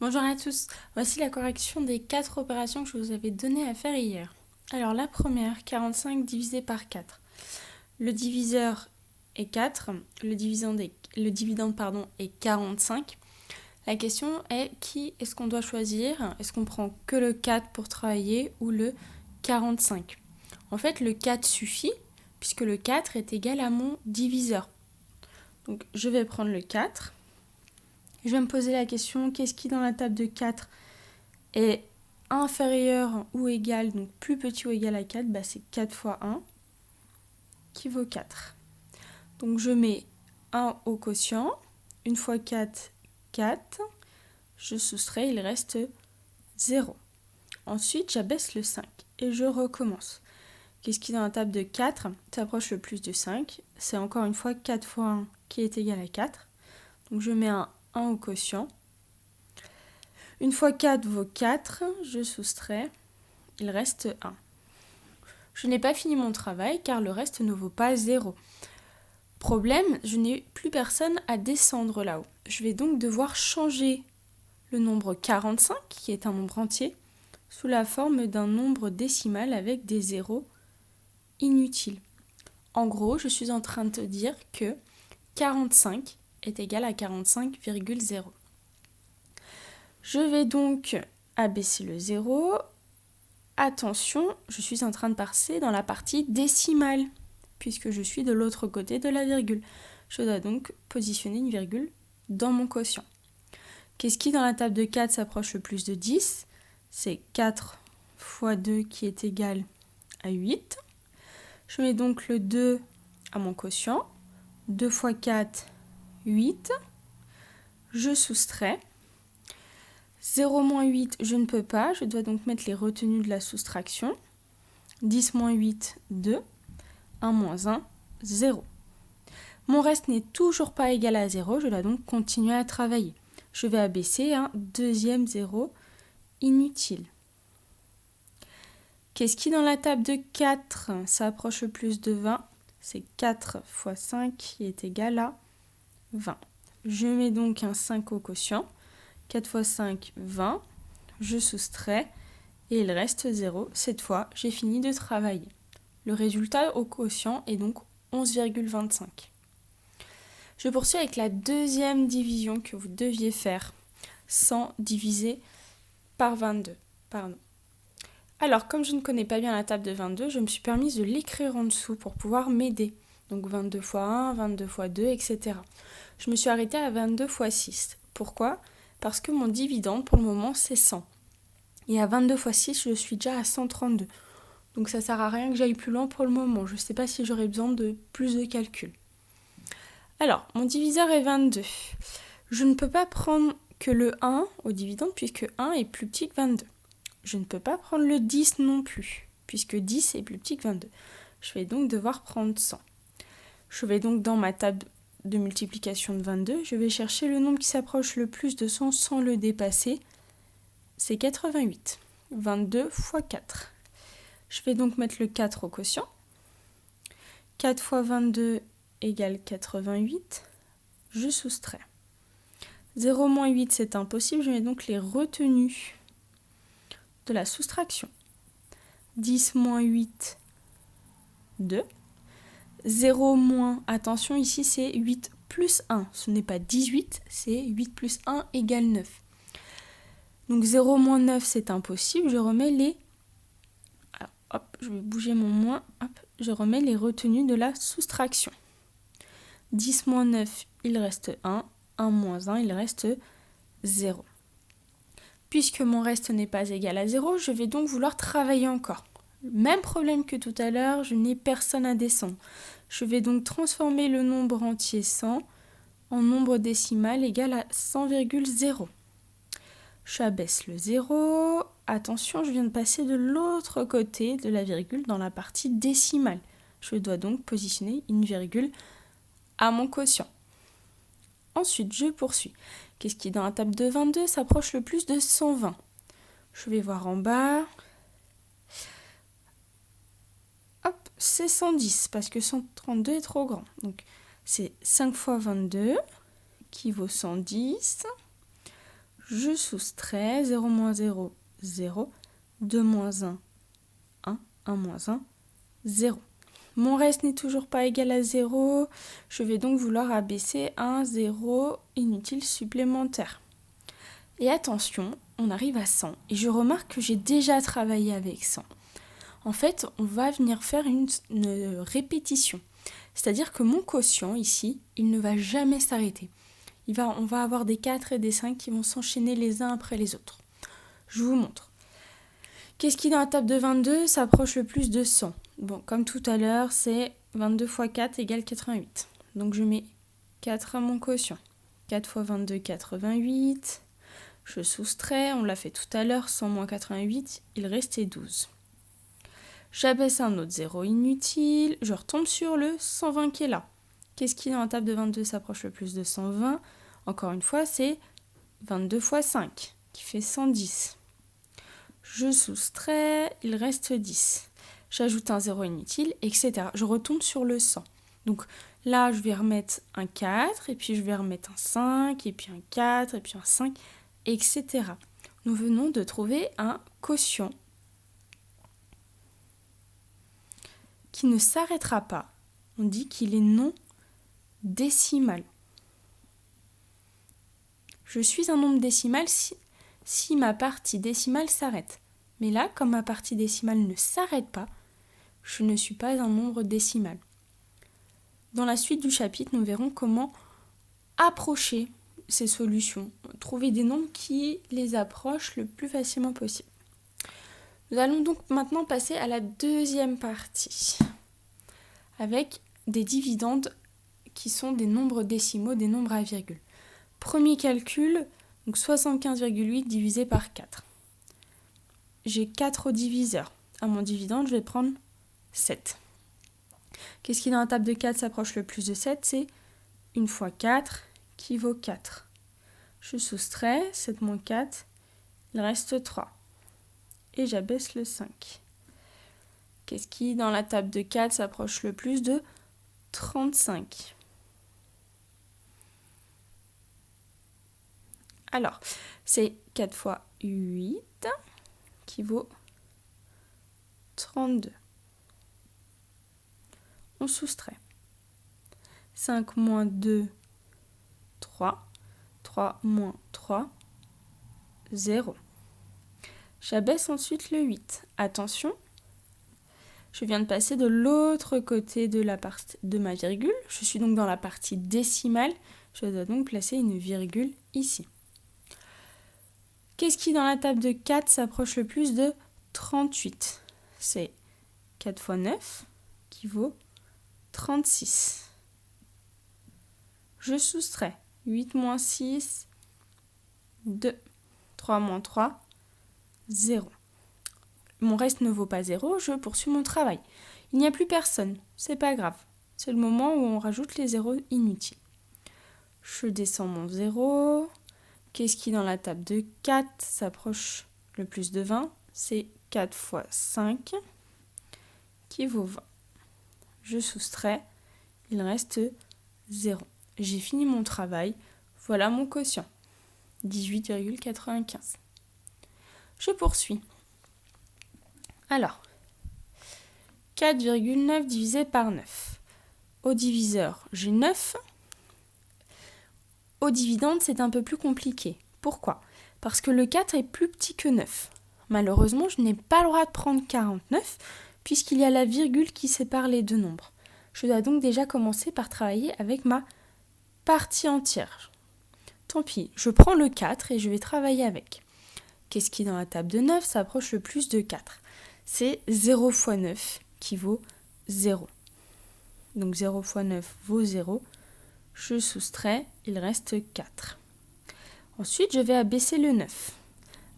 Bonjour à tous, voici la correction des 4 opérations que je vous avais données à faire hier. Alors la première, 45 divisé par 4. Le diviseur est 4, le dividende est 45. La question est qui est-ce qu'on doit choisir? Est-ce qu'on prend que le 4 pour travailler ou le 45? En fait, le 4 suffit puisque le 4 est égal à mon diviseur. Donc je vais prendre le 4. Je vais me poser la question, qu'est-ce qui dans la table de 4 est inférieur ou égal, donc plus petit ou égal à 4, c'est 4 fois 1 qui vaut 4. Donc je mets 1 au quotient, 1 fois 4, 4, je soustrais, il reste 0. Ensuite, j'abaisse le 5 et je recommence. Qu'est-ce qui dans la table de 4 s'approche le plus de 5? C'est encore une fois 4 fois 1 qui est égal à 4. Donc je mets un 1 au quotient. 1 fois 4 vaut 4, je soustrais, il reste 1. Je n'ai pas fini mon travail car le reste ne vaut pas 0. Problème, je n'ai plus personne à descendre là-haut. Je vais donc devoir changer le nombre 45, qui est un nombre entier, sous la forme d'un nombre décimal avec des zéros inutiles. En gros, je suis en train de te dire que 45 est égal à 45,0. Je vais donc abaisser le 0. Attention, je suis en train de passer dans la partie décimale, puisque je suis de l'autre côté de la virgule. Je dois donc positionner une virgule dans mon quotient. Qu'est-ce qui dans la table de 4 s'approche le plus de 10? C'est 4 fois 2 qui est égal à 8. Je mets donc le 2 à mon quotient. 2 fois 4, 8. Je soustrais. 0 moins 8, je ne peux pas. Je dois donc mettre les retenues de la soustraction. 10 moins 8, 2. 1 moins 1, 0. Mon reste n'est toujours pas égal à 0. Je dois donc continuer à travailler. Je vais abaisser un deuxième 0 inutile. Qu'est-ce qui dans la table de 4 s'approche le plus de 20? C'est 4 fois 5 qui est égal à 20. Je mets donc un 5 au quotient. 4 fois 5, 20. Je soustrais et il reste 0. Cette fois, j'ai fini de travailler. Le résultat au quotient est donc 11,25. Je poursuis avec la deuxième division que vous deviez faire sans diviser par 22. Alors, comme je ne connais pas bien la table de 22, je me suis permise de l'écrire en dessous pour pouvoir m'aider. Donc 22 fois 1, 22 fois 2, etc. Je me suis arrêtée à 22 fois 6. Pourquoi? Parce que mon dividende, pour le moment, c'est 100. Et à 22 fois 6, je suis déjà à 132. Donc ça ne sert à rien que j'aille plus loin pour le moment. Je ne sais pas si j'aurai besoin de plus de calculs. Alors, mon diviseur est 22. Je ne peux pas prendre que le 1 au dividende puisque 1 est plus petit que 22. Je ne peux pas prendre le 10 non plus puisque 10 est plus petit que 22. Je vais donc devoir prendre 100. Je vais donc dans ma table de multiplication de 22, je vais chercher le nombre qui s'approche le plus de 100 sans le dépasser. C'est 88. 22 fois 4. Je vais donc mettre le 4 au quotient. 4 fois 22 égale 88. Je soustrais. 0 moins 8, c'est impossible. Je mets donc les retenues de la soustraction. 10 moins 8, 2. 0 moins, attention, ici c'est 8 plus 1. Ce n'est pas 18, c'est 8 plus 1 égale 9. Donc 0 moins 9, c'est impossible. Je remets les... Alors, hop, je vais bouger mon moins. Hop, je remets les retenues de la soustraction. 10 moins 9, il reste 1. 1 moins 1, il reste 0. Puisque mon reste n'est pas égal à 0, je vais donc vouloir travailler encore. Même problème que tout à l'heure, je n'ai personne à descendre. Je vais donc transformer le nombre entier 100 en nombre décimal égal à 100,0. J'abaisse le 0. Attention, je viens de passer de l'autre côté de la virgule dans la partie décimale. Je dois donc positionner une virgule à mon quotient. Ensuite, je poursuis. Qu'est-ce qui, dans la table de 22, s'approche le plus de 120? Je vais voir en bas. Hop, c'est 110 parce que 132 est trop grand. Donc, c'est 5 fois 22 qui vaut 110. Je soustrais 0 moins 0, 0. 2 moins 1, 1. 1 moins 1, 0. Mon reste n'est toujours pas égal à 0. Je vais donc vouloir abaisser un 0 inutile supplémentaire. Et attention, on arrive à 100. Et je remarque que j'ai déjà travaillé avec 100. En fait, on va venir faire une répétition. C'est-à-dire que mon quotient ici, il ne va jamais s'arrêter. On va avoir des 4 et des 5 qui vont s'enchaîner les uns après les autres. Je vous montre. Qu'est-ce qui dans la table de 22 s'approche le plus de 100 ? Bon, comme tout à l'heure, c'est 22 fois 4 égale 88. Donc je mets 4 à mon quotient. 4 fois 22, 88. Je soustrais, on l'a fait tout à l'heure, 100 moins 88, il restait 12. J'abaisse un autre 0 inutile, je retombe sur le 120 qui est là. Qu'est-ce qui dans la table de 22 s'approche le plus de 120 ? Encore une fois, c'est 22 fois 5, qui fait 110. Je soustrais, il reste 10. J'ajoute un 0 inutile, etc. Je retombe sur le 100. Donc là, je vais remettre un 4, et puis je vais remettre un 5, et puis un 4, et puis un 5, etc. Nous venons de trouver un quotient qui ne s'arrêtera pas. On dit qu'il est non décimal. Je suis un nombre décimal si ma partie décimale s'arrête. Mais là, comme ma partie décimale ne s'arrête pas, je ne suis pas un nombre décimal. Dans la suite du chapitre, nous verrons comment approcher ces solutions, trouver des nombres qui les approchent le plus facilement possible. Nous allons donc maintenant passer à la deuxième partie, avec des dividendes qui sont des nombres décimaux, des nombres à virgule. Premier calcul, donc 75,8 divisé par 4. J'ai 4 au diviseur. À mon dividende, je vais prendre 7. Qu'est-ce qui dans la table de 4 s'approche le plus de 7 ? C'est 1 fois 4 qui vaut 4. Je soustrais 7 moins 4, il reste 3. Et j'abaisse le 5. Qu'est-ce qui dans la table de 4 s'approche le plus de 35 ? Alors, c'est 4 fois 8 qui vaut 32. On soustrait. 5 moins 2, 3. 3 moins 3, 0. J'abaisse ensuite le 8. Attention, je viens de passer de l'autre côté de ma virgule. Je suis donc dans la partie décimale. Je dois donc placer une virgule ici. Qu'est-ce qui dans la table de 4 s'approche le plus de 38 ? C'est 4 fois 9 qui vaut 36. Je soustrais 8 moins 6, 2. 3 moins 3, 0. Mon reste ne vaut pas 0, je poursuis mon travail. Il n'y a plus personne, c'est pas grave. C'est le moment où on rajoute les zéros inutiles. Je descends mon 0. Qu'est-ce qui dans la table de 4 s'approche le plus de 20 ? C'est 4 fois 5 qui vaut 20. Je soustrais, il reste 0. J'ai fini mon travail, voilà mon quotient, 18,95. Je poursuis. Alors, 4,9 divisé par 9. Au diviseur, j'ai 9. Au dividende, c'est un peu plus compliqué. Pourquoi ? Parce que le 4 est plus petit que 9. Malheureusement, je n'ai pas le droit de prendre 49, puisqu'il y a la virgule qui sépare les deux nombres. Je dois donc déjà commencer par travailler avec ma partie entière. Tant pis, je prends le 4 et je vais travailler avec. Qu'est-ce qui dans la table de 9 s'approche le plus de 4 ? C'est 0 fois 9 qui vaut 0. Donc 0 fois 9 vaut 0. Je soustrais, il reste 4. Ensuite, je vais abaisser le 9.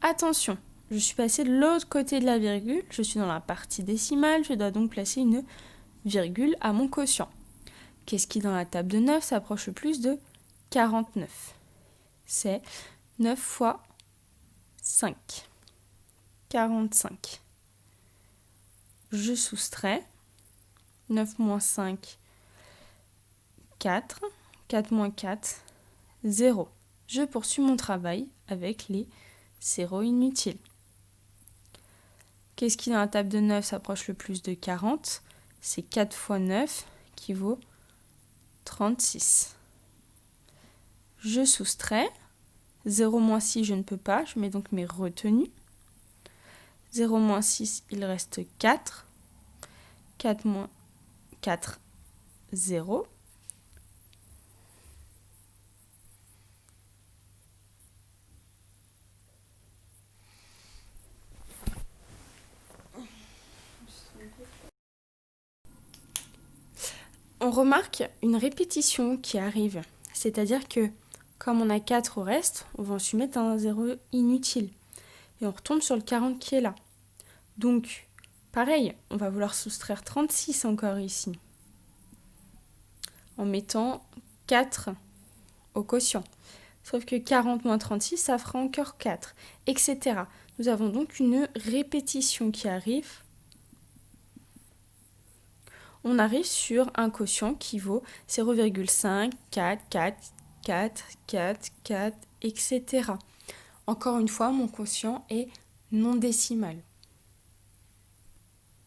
Attention, je suis passé de l'autre côté de la virgule, je suis dans la partie décimale, je dois donc placer une virgule à mon quotient. Qu'est-ce qui dans la table de 9 s'approche le plus de 49 ? C'est 9 fois 5. 45. Je soustrais. 9 moins 5, 4. 4 moins 4, 0. je poursuis mon travail avec les zéros inutiles. Qu'est-ce qui dans la table de 9 s'approche le plus de 40? C'est 4 fois 9 qui vaut 36. Je soustrais. 0 moins 6, je ne peux pas. Je mets donc mes retenues. 0 moins 6, il reste 4. 4 moins 4, 0. On remarque une répétition qui arrive. C'est-à-dire que comme on a 4 au reste, on va ensuite mettre un 0 inutile. Et on retombe sur le 40 qui est là. Donc, pareil, on va vouloir soustraire 36 encore ici. En mettant 4 au quotient. Sauf que 40 moins 36, ça fera encore 4, etc. Nous avons donc une répétition qui arrive. On arrive sur un quotient qui vaut 0,5, 4, 4, 4, 4, 4, etc. Encore une fois, mon quotient est non décimal.